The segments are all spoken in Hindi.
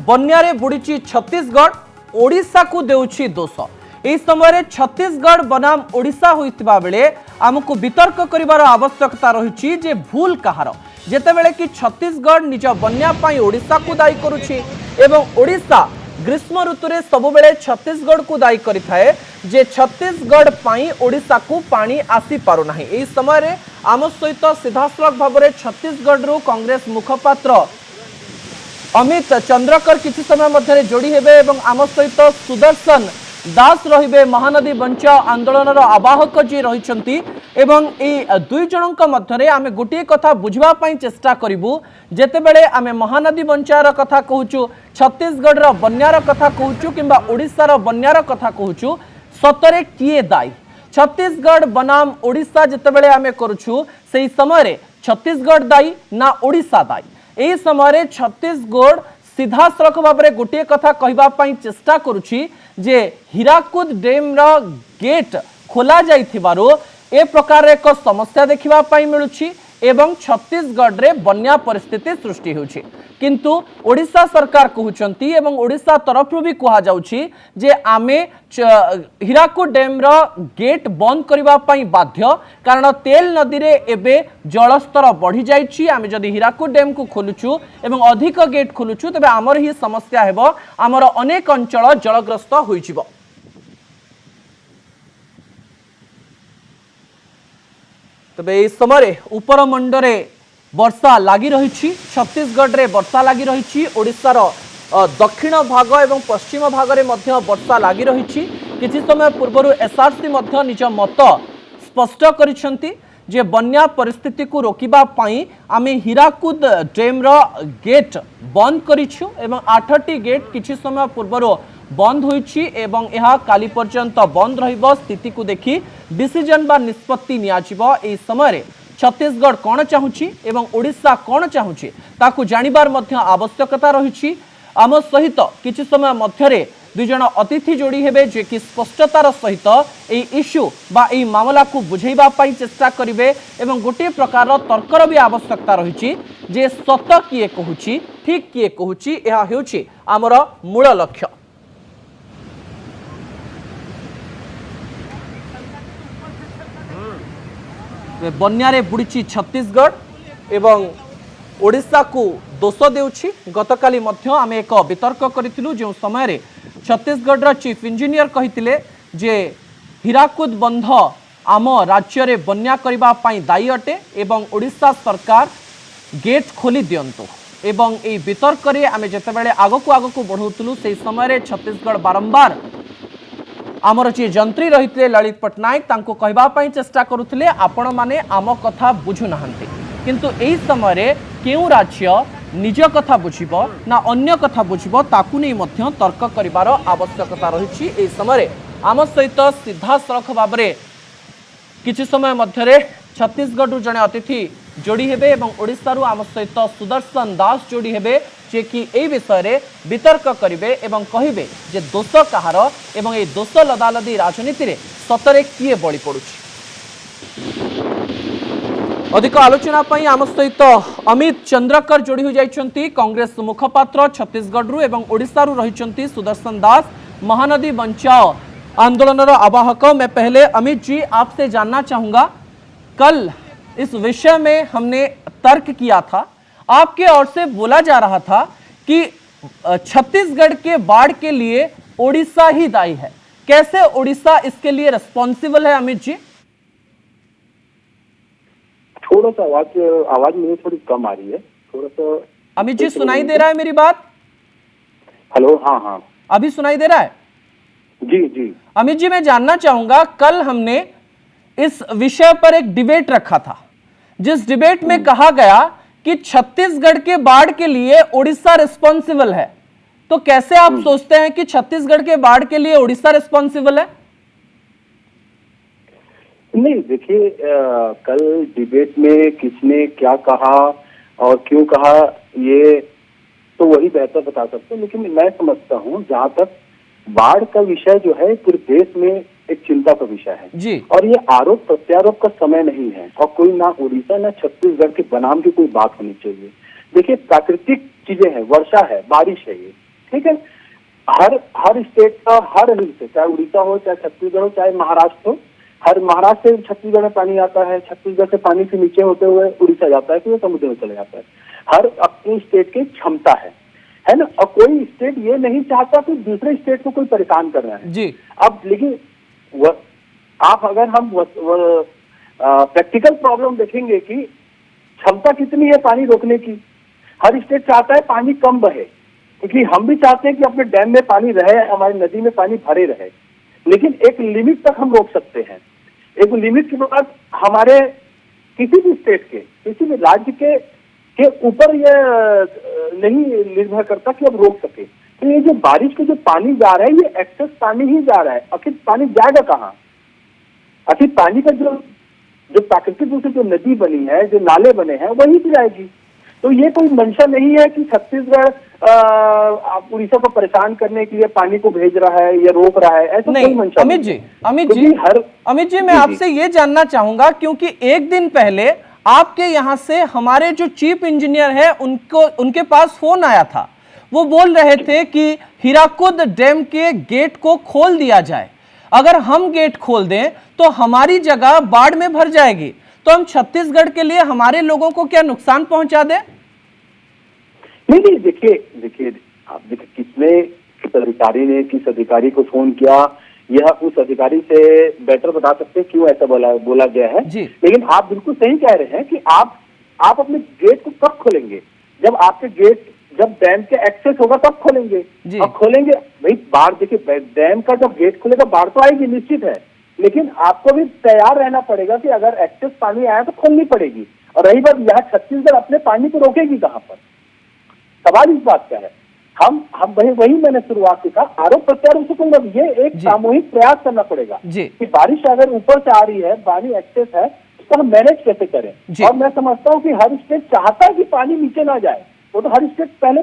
बन्यारे बुड़ी छत्तीसगढ़ ओडिशा को देउछि दोष। एही समय छत्तीसगढ़ बनाम ओडिशा होइतिबा बेले आमको वितर्क करिवार आवश्यकता रही जे भूल कहार जेतेबेले कि छत्तीसगढ़ निज बन्या पाई ओडिशा को दायी करुछि एवं ओडिशा ग्रीष्म ऋतुरे सबुबेले छत्तीसगढ़ को दायी करिथाए जे छत्तीसगढ़ पाई ओडिशा को पानी आसी पारु नाही। एही समय आम सहित सीधासलख भाव में छत्तीसगढ़ रु कांग्रेस मुखपात्र अमित चंद्रकर किसी समय मध्य जोड़ी हेबे एवं आम सहित सुदर्शन दास रहिबे महानदी बंचाओ आंदोलन आवाहक जी रहिछंती एवं ए दुई जनक मध्य आमे गोटे कथा बुझवा पई चेष्टा करिवु जेतेबेले आमे महानदी बंचार कथा कहूचु छत्तीसगढ़ रो बन्यार कथा कहूचु किंबा ओडिशा रो बन्यार कथा कहूचु सतरे किए दायी छत्तीसगढ़ बनाम ओडिशा जेतेबेले आमे करूछु सेही समय छत्तीसगढ़ दायी ना ओडिशा दायी। एही समय छत्तीसगढ़ सीधासलख भाव में गोटे कथा कहवाई चेष्टा करुछि जे हीराकुद डेम रो गेट खोला जाइथिबारो ए प्रकार एक समस्या देखिबा पाई मिलुछि एवं छत्तीसगढ़ रे बन्या परिस्थिति सृष्टि होछि किंतु ओडिशा सरकार कहउचंती एवं ओडिशा तरफ भी कहा जाउछि जे आमे हीराकुद डेम रो गेट बंद करबा पाई बाध्य कारण तेल नदी रे एबे जलस्तर बढ़ी जाइछि। आमे जदि हीराकुद डेम को खोलुछु एवं अधिक गेट खोलुछु तबे आमर ही समस्या हेबो आमर अनेक अंचल जलग्रस्त होइजिवो। तबे इस समय उपर मंडरे वर्षा लगी रही छत्तीसगढ़ रे वर्षा लगी रही ओडिशार दक्षिण भाग एवं पश्चिम भाग में वर्षा लगी रही किछि समय पूर्व एसआरसी निज मत स्पष्ट करिसेंती जे बन्या परिस्थिति को रोकिबा पाई आमे हीराकुद डेम रो गेट बंद करिछु एवं 8टी गेट किछि समय पूर्व बंद होइछि एवं यह काली पर्यंत बंद रहिबो। स्थिति को देखि डिसीजन बा निष्पत्ति नियाजिबो। एही समय छत्तीसगढ़ कौन चाहूछि एवं ओडिशा कौन चाहूछि ताकू जानिबार मध्य आवश्यकता रहिछि। आम सहित किछि समय मध्यरे दुई जन अतिथि जोड़ी हेबे जे कि स्पष्टतार सहित एही इश्यू बा एही मामला को बुझेइबा पाई चेष्टा करिवे एवं गोटे प्रकार तर्कर भी आवश्यकता रहिछि जे सत किए कहूछि ठीक किए कहूछि एहा हेउछि आमर मूल लक्ष्य। बन्यारे बुड़ी छत्तीसगढ़ एवं ओडिशा को दोष देउछि। गतकाली मध्य आमे एक वितर्क करिथिलु जो समय छत्तीसगढ़ चीफ इंजीनियर कहिथिले जे हीराकुद बंध आम राज्य रे बन्या करिबा पाई दायी अटे एवं ओडिशा सरकार गेट खोली दियंतु एवं ए वितर्क रे आमे जेतेबेले आगकू बढ़ौतलु से समय छत्तीसगढ़ बारंबार आमर जी जंत्री रही ललित पट्टनायक तांको कहबा पाई चेष्टा करुथिले आपण माने आम कथा बुझु नाहंती किंतु एही समय केउ राज्य निज कथा बुझिबो ना अन्य कथा बुझिबो ताकू नै मध्य तर्क करिवार आवश्यकता रही। एही समय आम सहित सीधासलख भाव में किछि समय मध्यरे छत्तीसगढ़ जड़े अतिथि जोड़ी हेबे एवं ओडिशा रु आम सहित सुदर्शन दास जोड़ी हेबे जे कि एही विषय रे वितर्क करिवे एवं कहिबे जे दोष कहार एवं ए दोष लदालदी राजनीति रे सतरे किए बळी पड़ुछि। अधिक आलोचना पई आम सहित अमित चंद्रकर जोड़ी हो जाइछंती कांग्रेस मुखपात्र छत्तीसगढ़ रु एवं ओडिशा रु रहिछंती सुदर्शन दास महानदी बंचाओ आंदोलन आवाहक। मैं पहले अमित जी आपसे जानना चाहूंगा, कल इस विषय में हमने तर्क किया था, आपके ओर से बोला जा रहा था कि छत्तीसगढ़ के बाढ़ के लिए ओडिशा ही दायी है। कैसे ओडिशा इसके लिए रिस्पॉन्सिबल है अमित जी? थोड़ा सा आवाज मेरी थोड़ी कम आ रही है, थोड़ा सा। अमित जी सुनाई दे रहा है मेरी बात? हेलो, हाँ हाँ अभी सुनाई दे रहा है? जी जी। अमित जी मैं जानना चाहूंगा, कल हमने इस विषय पर एक डिबेट रखा था जिस डिबेट में कहा गया कि छत्तीसगढ़ के बाढ़ के लिए ओडिशा रिस्पॉन्सिबल है, तो कैसे आप सोचते हैं कि छत्तीसगढ़ के बाढ़ के लिए ओडिशा रिस्पॉन्सिबल है? नहीं, देखिए कल डिबेट में किसने क्या कहा और क्यों कहा ये तो वही बेहतर बता सकते हैं, लेकिन मैं समझता हूँ जहां तक बाढ़ का विषय जो है पूरे देश में एक चिंता का विषय है जी। और ये आरोप प्रत्यारोप का समय नहीं है और कोई ना उड़ीसा ना छत्तीसगढ़ के बनाम की कोई बात होनी चाहिए। देखिए प्राकृतिक चीजें हैं, वर्षा है, बारिश है, ये ठीक है। हर स्टेट का, हर हिल से, चाहे उड़ीसा हो, चाहे छत्तीसगढ़ हो, चाहे महाराष्ट्र हो, हर महाराष्ट्र से छत्तीसगढ़ में पानी आता है, छत्तीसगढ़ से पानी से नीचे होते हुए उड़ीसा जाता है, फिर वो समुद्र में चले जाता है। हर अपनी स्टेट की क्षमता है ना। और कोई स्टेट ये नहीं चाहता कि दूसरे स्टेट को कोई परेशान कर रहा है जी। अब लेकिन आप अगर हम प्रैक्टिकल प्रॉब्लम देखेंगे कि क्षमता कितनी है पानी रोकने की। हर स्टेट चाहता है पानी कम बहे, क्योंकि हम भी चाहते हैं कि अपने डैम में पानी रहे, हमारी नदी में पानी भरे रहे, लेकिन एक लिमिट तक हम रोक सकते हैं। एक लिमिट के बाद हमारे किसी भी स्टेट के, किसी भी राज्य के ऊपर ये नहीं निर्भर करता कि अब रोक सके। तो ये जो बारिश के जो पानी जा रहा है, ये एक्सेस पानी ही जा रहा है। आखिर पानी जाएगा कहाँ? आखिर पानी का जो प्राकृतिक रूप से जो नदी बनी है, जो नाले बने हैं, वहीं पे जाएगी। तो ये कोई मंशा नहीं है कि छत्तीसगढ़ उड़ीसा को परेशान करने के लिए पानी को भेज रहा है या रोक रहा है, ऐसा कोई मंशा अमित नहीं। अमित जी मैं आपसे ये जानना चाहूंगा, क्योंकि एक दिन पहले आपके यहाँ से हमारे जो चीफ इंजीनियर है उनके पास फोन आया था। वो बोल रहे थे कि हीराकुद डैम के गेट को खोल दिया जाए, अगर हम गेट खोल दें तो हमारी जगह बाढ़ में भर जाएगी, तो हम छत्तीसगढ़ के लिए हमारे लोगों को क्या नुकसान पहुंचा दें? नहीं, देखिए आप देखिए किस अधिकारी को फोन किया, यह उस अधिकारी से बेटर बता सकते हैं क्यों ऐसा बोला गया है। लेकिन आप बिल्कुल सही कह रहे हैं कि आप अपने गेट को कब खोलेंगे? जब आपके गेट, जब डैम के एक्सेस होगा तब खोलेंगे। अब खोलेंगे भाई, बाढ़, देखिए डैम का जब गेट खुलेगा बाढ़ तो आएगी, निश्चित है, लेकिन आपको भी तैयार रहना पड़ेगा कि अगर एक्सेस पानी आया तो खोलनी पड़ेगी। और रही बात, यहाँ छत्तीसगढ़ अपने पानी को रोकेगी कहाँ पर? सवाल इस बात का है। हम वही मैंने शुरुआत से कहा, आरोप प्रत्यारोप से कोई मतलब, ये एक सामूहिक प्रयास करना पड़ेगा कि बारिश अगर ऊपर से आ रही है, पानी एक्सेस है, उसको हम मैनेज कैसे करें। और मैं समझता हूँ कि हर स्टेट चाहता है कि पानी नीचे ना जाए। वो तो हर स्टेट पहले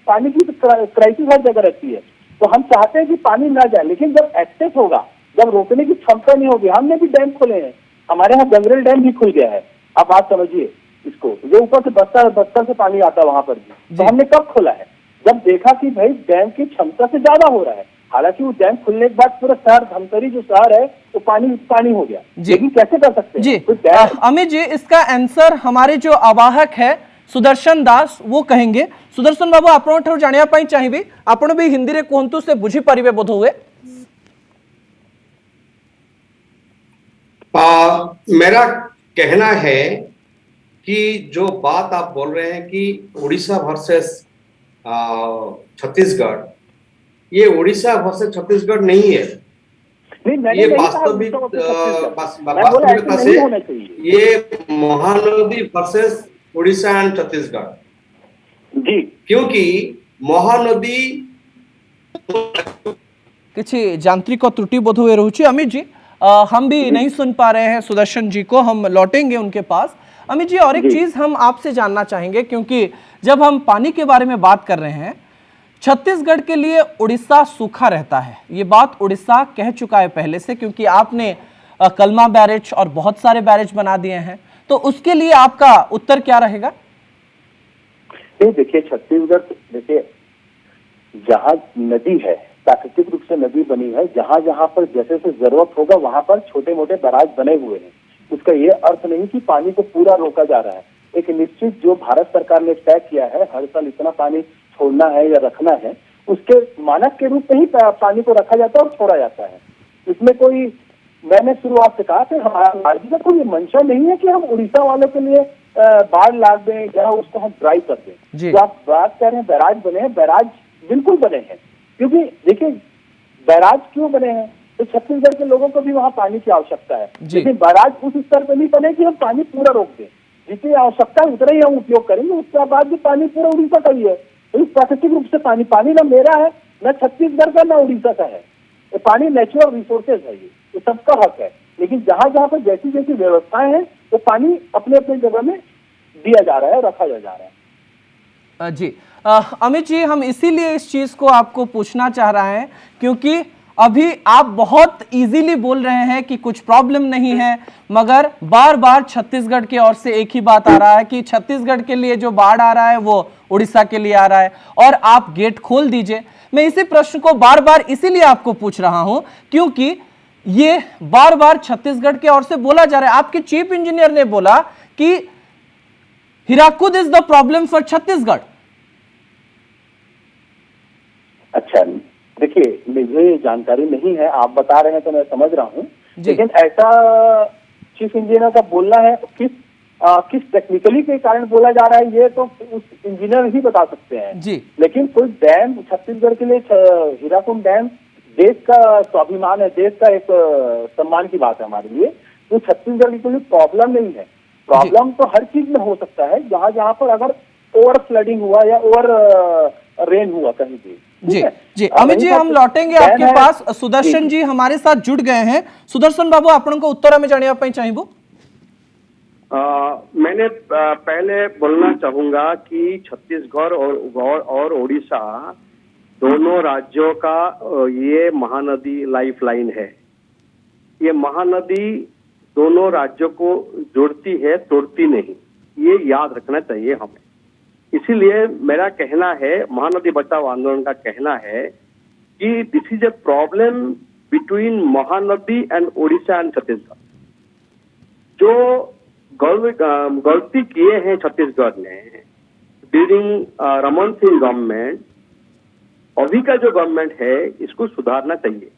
पानी की क्राइसिस हर जगह रहती है, तो हम चाहते हैं कि पानी ना जाए, लेकिन जब एक्सेस होगा, जब रोकने की क्षमता नहीं होगी। हमने भी डैम खोले हैं, हमारे यहाँ गंगरेल डैम भी खुल गया है। आप बात समझिए इसको, जो ऊपर से बस्तर से पानी आता है वहां पर भी, तो हमने कब खोला है? जब देखा कि भाई डैम की क्षमता से ज्यादा हो रहा है। हालांकि वो डैम खुलने के बाद पूरा शहर, धमतरी जो शहर है, वो पानी हो गया, लेकिन कैसे कर सकते हैं? जी अमित जी, इसका आंसर हमारे जो आवाहक है सुदर्शन दास वो कहेंगे। सुदर्शन बाबू, आपन जानिया पाई चाहिए, आपण भी हिंदी रे कहंतु से बुझी परिबे बोध हुए। मेरा कहना है कि जो बात आप बोल रहे हैं कि उड़ीसा वर्सेस छत्तीसगढ़, ये उड़ीसा वर्सेस छत्तीसगढ़ नहीं है। ये वास्तविकता से ये महानदी वर्सेस उड़ीसा एंड छत्तीसगढ़ जी, क्योंकि महानदी किसी यांत्रिक त्रुटि बोध हुए रहुची। अमित जी हम भी नहीं सुन पा रहे हैं सुदर्शन जी को, हम लौटेंगे उनके पास। अमित जी, और एक चीज हम आपसे जानना चाहेंगे, क्योंकि जब हम पानी के बारे में बात कर रहे हैं, छत्तीसगढ़ के लिए उड़ीसा सूखा रहता है, ये बात उड़ीसा कह चुका है पहले से, क्योंकि आपने कलमा बैरेज और बहुत सारे बैरेज बना दिए हैं, तो उसके लिए आपका उत्तर क्या रहेगा? देखिए छत्तीसगढ़, देखिए जहाँ नदी है, प्राकृतिक रूप से नदी बनी है, जहां जहां पर जैसे से जरूरत होगा वहां पर छोटे मोटे बैराज बने हुए हैं। उसका ये अर्थ नहीं कि पानी को पूरा रोका जा रहा है। एक निश्चित जो भारत सरकार ने तय किया है, हर साल इतना पानी छोड़ना है या रखना है, उसके मानक के रूप में ही पानी को रखा जाता है और छोड़ा जाता है। इसमें कोई, मैंने शुरुआत से कहा कि हमारा राज्य का कोई मंशा नहीं है कि हम उड़ीसा वालों के लिए बाढ़ ला दें या उसको हम ड्राई कर दें। जो आप बात कर रहे हैं बैराज बने हैं, बैराज बिल्कुल बने हैं, क्योंकि देखिए बैराज क्यों बने हैं, तो छत्तीसगढ़ के लोगों को भी वहाँ पानी की आवश्यकता है, लेकिन बैराज उस स्तर पर नहीं बने कि हम पानी पूरा रोक दें। जितनी आवश्यकता है उतना ही हम उपयोग करेंगे, उसके बाद भी पानी पूरा उड़ीसा का ही है। तो प्राकृतिक रूप से पानी ना मेरा है, ना छत्तीसगढ़ का, ना उड़ीसा का है। तो पानी नेचुरल रिसोर्सेज है, ये सबका हक है। लेकिन जहां जहां पर जैसी जैसी व्यवस्थाएं हैं, वो पानी अपने अपने जगह में दिया जा रहा है, रखा जा रहा है। जी अमित जी, हम इसीलिए इस चीज को आपको पूछना चाह रहे हैं, क्योंकि अभी आप बहुत इजीली बोल रहे हैं कि कुछ प्रॉब्लम नहीं है, मगर बार बार छत्तीसगढ़ की ओर से एक ही बात आ रहा है कि छत्तीसगढ़ के लिए जो बाढ़ आ रहा है वो उड़ीसा के लिए आ रहा है और आप गेट खोल दीजिए। मैं इसी प्रश्न को बार बार इसीलिए आपको पूछ रहा हूं क्योंकि ये बार बार छत्तीसगढ़ की ओर से बोला जा रहा है। आपके चीफ इंजीनियर ने बोला कि Hirakud is the problem for Chhattisgarh. अच्छा, देखिए मुझे जानकारी नहीं है, आप बता रहे हैं तो मैं समझ रहा हूँ, लेकिन ऐसा चीफ इंजीनियर का बोलना है किस टेक्निकली के कारण बोला जा रहा है ये तो उस इंजीनियर ही बता सकते हैं जी। लेकिन कोई डैम छत्तीसगढ़ के लिए हीराकुद डैम देश का स्वाभिमान है, देश का एक सम्मान की बात है हमारे लिए। तो छत्तीसगढ़ के लिए प्रॉब्लम नहीं है, प्रॉब्लम तो हर चीज में हो सकता है जहाँ जहाँ पर अगर ओवर फ्लडिंग हुआ या ओवर रेन हुआ कहीं भी। जी जी अमित जी, हम लौटेंगे आपके पास। सुदर्शन जी हमारे साथ जुड़ गए हैं। सुदर्शन बाबू आपण को उत्तर में जानिया पाई चाहिबो। मैंने पहले बोलना चाहूंगा कि छत्तीसगढ़ और उड़ीसा दोनों राज्यों का ये महानदी लाइफलाइन है। ये महानदी दोनों राज्यों को जोड़ती है, तोड़ती नहीं, ये याद रखना चाहिए हमें। इसीलिए मेरा कहना है, महानदी बचाओ आंदोलन का कहना है कि this is a problem between Mahanadi and Orissa and Chhattisgarh. जो गलती किए हैं छत्तीसगढ़ ने ड्यूरिंग रमन सिंह गवर्नमेंट, अभी का जो गवर्नमेंट है इसको सुधारना चाहिए।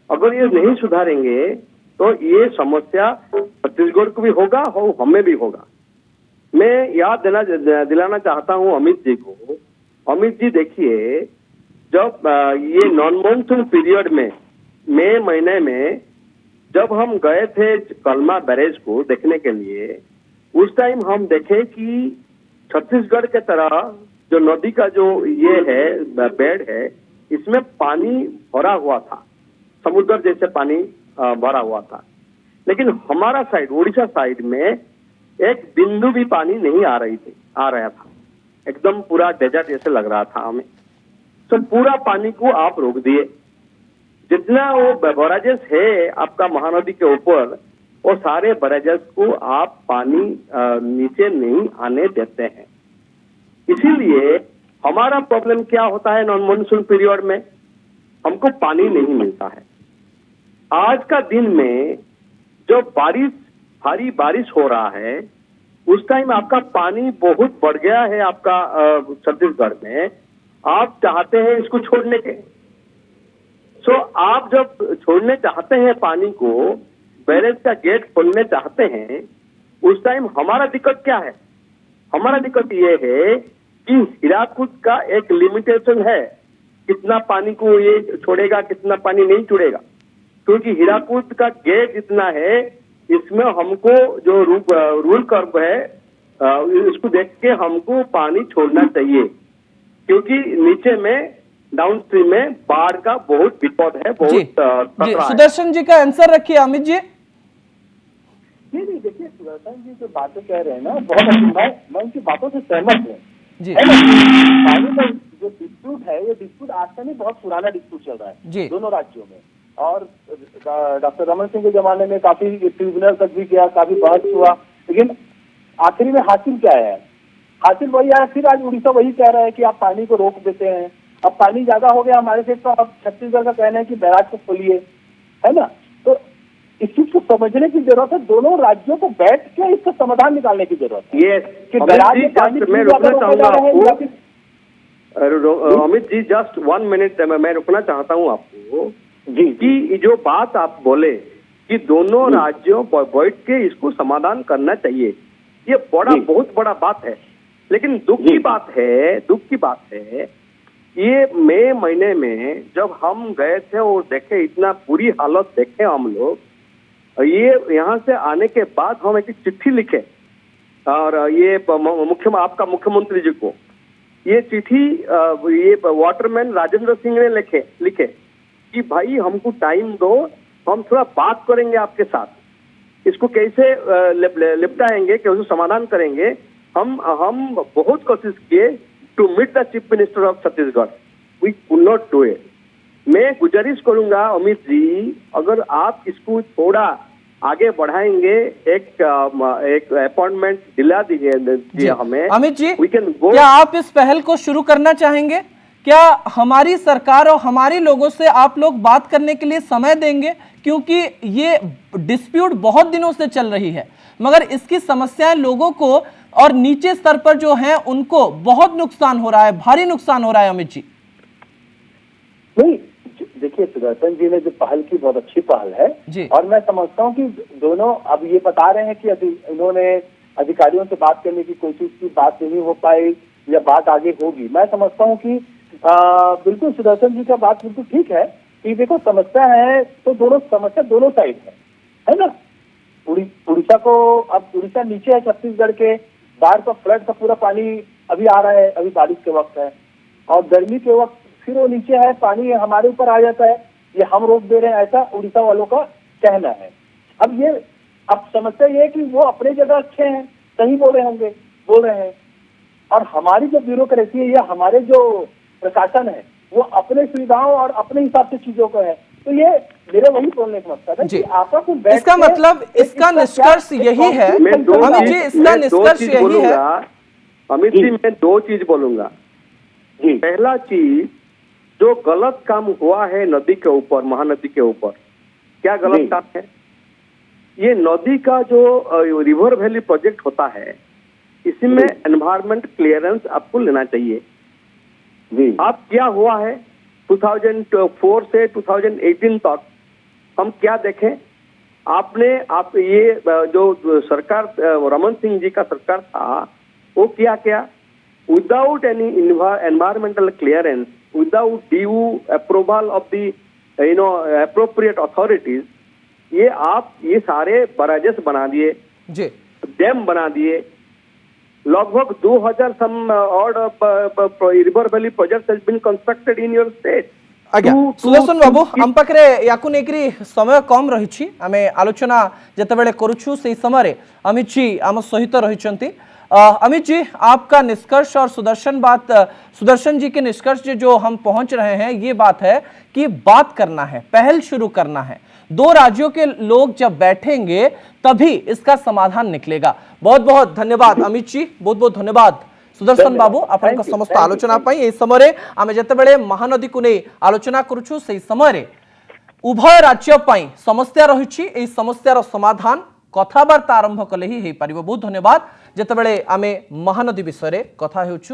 अगर ये नहीं सुधारेंगे तो ये समस्या छत्तीसगढ़ को भी होगा और हमें भी होगा। मैं याद दिलाना चाहता हूं अमित जी को। अमित जी देखिए, जब ये नॉन मॉनसून पीरियड में मई महीने में जब हम गए थे कलमा बैरेज को देखने के लिए, उस टाइम हम देखे कि छत्तीसगढ़ के तरह जो नदी का जो ये है बेड है, इसमें पानी भरा हुआ था, समुद्र जैसे पानी भरा हुआ था। लेकिन हमारा साइड, उड़ीसा साइड में एक बिंदु भी पानी नहीं आ रहा था। एकदम पूरा डेजर्ट जैसे लग रहा था हमें। तो पूरा पानी को आप रोक दिए। जितना वो बैराजेस है आपका महानदी के ऊपर, वो सारे बैराजेस को आप पानी नीचे नहीं आने देते हैं। इसीलिए हमारा प्रॉब्लम क्या होता है, नॉन मॉनसून पीरियड में हमको पानी नहीं मिलता है। आज का दिन में जब भारी बारिश हो रहा है, उस टाइम आपका पानी बहुत बढ़ गया है आपका छत्तीसगढ़ में। आप चाहते हैं इसको छोड़ने के, सो आप जब छोड़ने चाहते हैं पानी को, बैरेज का गेट खोलने चाहते हैं, उस टाइम हमारा दिक्कत क्या है? हमारा दिक्कत ये है कि हीराकुद का एक लिमिटेशन है, कितना पानी को ये छोड़ेगा, कितना पानी नहीं छोड़ेगा। क्योंकि हीराकुद का गेट इतना है, इसमें हमको जो रूल कर्व है इसको देख के हमको पानी छोड़ना चाहिए। क्योंकि नीचे में डाउन स्ट्रीम में बाढ़ का बहुत विपद है, बहुत सुदर्शन जी का आंसर रखिए अमित जी। नहीं, देखिए सुदर्शन जी जो बातें कह रहे हैं ना, बहुत अच्छी, मैं उनकी बातों से सहमत हूँ जी। पानी का जो डिस्प्यूट है, ये डिस्प्यूट आज का नहीं, बहुत पुराना डिस्प्यूट चल रहा है दोनों राज्यों में। और डॉक्टर रमन सिंह के जमाने में काफी ट्रिब्यूनल तक भी गया, काफी बहस हुआ, लेकिन आखिरी में हासिल क्या है? हासिल वही है। फिर आज उड़ीसा वही कह रहा है कि आप पानी को रोक देते हैं। अब पानी ज्यादा हो गया हमारे से, तो अब छत्तीसगढ़ का कहना है कि बैराज को खोलिए, है ना। तो इस चीज को समझने की जरूरत है, दोनों राज्यों को बैठ के इसका समाधान निकालने की जरूरत है। ये अमित जी जस्ट 1 मिनट मैं रुकना चाहता हूँ आपको जी कि जो बात आप बोले कि दोनों राज्यों बैठ के इसको समाधान करना चाहिए, ये बहुत बड़ा बात है। लेकिन दुख की बात है ये मई महीने में जब हम गए थे और देखे, इतना बुरी हालत देखे हम लोग, ये यहाँ से आने के बाद हम एक चिट्ठी लिखे और ये आपका मुख्यमंत्री जी को ये चिट्ठी ये वाटरमैन राजेंद्र सिंह ने लिखे कि भाई हमको टाइम दो, हम थोड़ा बात करेंगे आपके साथ, इसको कैसे निपटाएंगे, कैसे समाधान करेंगे। हम बहुत कोशिश किए to meet the chief minister of Chhattisgarh, we could not do it. मैं गुजारिश करूंगा अमित जी, अगर आप इसको थोड़ा आगे बढ़ाएंगे, एक अपॉइंटमेंट दिला दीजिए हमें। Amit ji, We can go। क्या आप इस पहल को शुरू करना चाहेंगे? क्या हमारी सरकार और हमारे लोगों से आप लोग बात करने के लिए समय देंगे? क्योंकि ये डिस्प्यूट बहुत दिनों से चल रही है, मगर इसकी समस्याएं लोगों को और नीचे स्तर पर जो हैं उनको बहुत नुकसान हो रहा है, भारी नुकसान हो रहा है। अमित जी, नहीं, देखिए सुदर्शन जी ने जो पहल की बहुत अच्छी पहल है जी। और मैं समझता हूँ कि दोनों अब ये बता रहे हैं कि इन्होंने अधिकारियों से बात करने की कोशिश की, बात नहीं हो पाई या बात आगे होगी। मैं समझता हूँ कि बिल्कुल सुदर्शन जी का बात बिल्कुल ठीक है कि देखो समस्या है तो समस्या दोनों साइड है ना। उड़ीसा को, अब उड़ीसा नीचे है छत्तीसगढ़ के, बाढ़ का फ्लड का पूरा पानी अभी आ रहा है, अभी बारिश के वक्त है, और गर्मी के वक्त फिर वो नीचे है, पानी हमारे ऊपर आ जाता है, ये हम रोक दे रहे हैं, ऐसा उड़ीसा वालों का कहना है। अब समस्या ये है कि वो अपने जगह अच्छे हैं, सही बोल रहे हैं, और हमारी जो ब्यूरोक्रेसी है या हमारे जो प्रशासन है वो अपने सुविधाओं और अपने हिसाब से चीजों को है। तो ये मेरे वही बोलने का मतलब है कि आपस में बैठ इसका मतलब इसका निष्कर्ष यही है। अमित जी, इसका निष्कर्ष यही है। अमित जी, मैं दो चीज बोलूंगा। पहला चीज, जो गलत काम हुआ है नदी के ऊपर, महानदी के ऊपर, क्या गलत काम है? ये नदी का जो रिवर वैली प्रोजेक्ट होता है, इसमें एनवायरमेंट क्लियरेंस आपको लेना चाहिए। अब क्या हुआ है 2004 से 2018 तक हम क्या देखें? आप ये जो सरकार रमन सिंह जी का सरकार था, वो क्या without any environmental clearance, without due approval of the appropriate authorities, ये सारे बराजेस बना दिए, डैम बना दिए। लगभग 2000 some odd river valley projects has been constructed in your state। आज्ञा सुदर्शन बाबू, हम पाखे याकू नेकरी समय कम रही, आम आलोचना जितेबाला करुछु से समय अमित जी आम सहित रही। अमित जी, आपका निष्कर्ष और सुदर्शन जी के निष्कर्ष जो हम पहुंच रहे हैं, ये बात है कि बात करना है, पहल शुरू करना है। दो राज्यों के लोग जब बैठेंगे तभी इसका समाधान निकलेगा। बहुत बहुत धन्यवाद अमित जी, बहुत बहुत धन्यवाद सुदर्शन बाबू आपन समस्त आलोचना पाई। ए समय आमे जतेबेले महानदी को नहीं आलोचना करूछु, से समय उभय राज्य पाई समस्या रही, ए समस्यार समाधान कथबार्ता आरंभ कले ही पारिबो। बहुत धन्यवाद। जतेबेले आमे महानदी विषय कथा हेउछु।